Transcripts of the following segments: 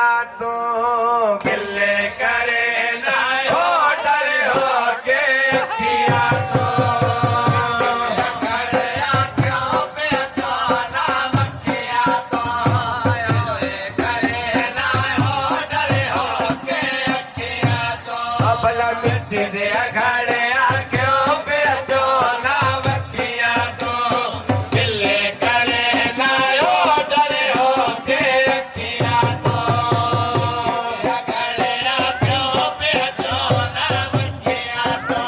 अखियां तो गिले करे ना हो डरे हो के अखियां तो मिट्टी दे घड़े क्यों बेचो ना बखियां तो गिले करे ना हो डरे हो के अखियां तो घड़े क्यों बेचो ना बखियां तो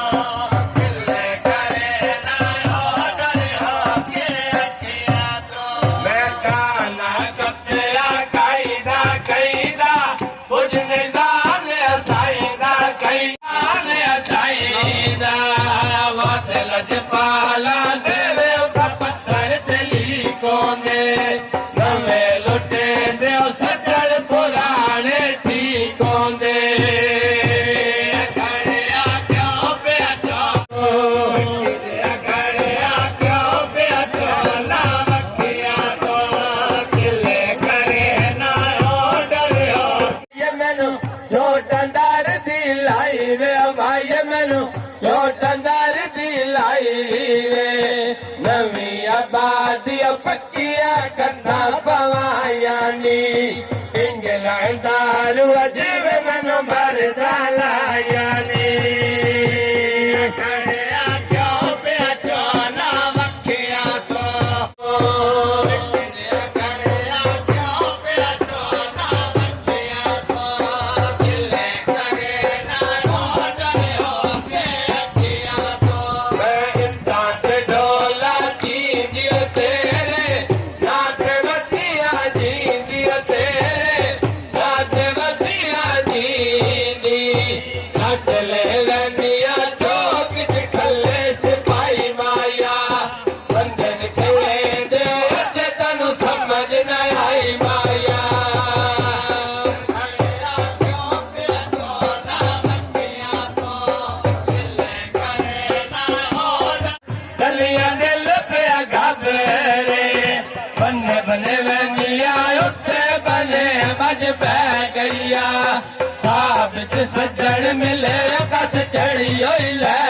गिले करे ना हो डरे हो के अखियां तो मैं काना कपिया कायदा कैदा कुछ नहीं जाने साईदा कई लजपाला देवे का पत्थर दिली कोने नवे लुटे दे सजल पुराने ठीक होंदे घड़िया क्यों बेचो घड़िया क्यों बेचो ना बखिया तो गिले करे ना हो डरे हो ये मैनू जो डंडार दी लाई वे भाई मैनू जो डंडार लाई वे नवी आबादी पक्किया कंधा पवाया नी इंजलदार अजीब मनो भरदा लाया नी घड़िया क्यों बेचो ना बखिया तो घड़िया क्यों बेचो ना बखिया तो गिले करे ना हो डरे हो के अखियां तो बने वनिया उत्ते बने मज पै गईया साबित सज्जन मिले कस चढ़ी होई ले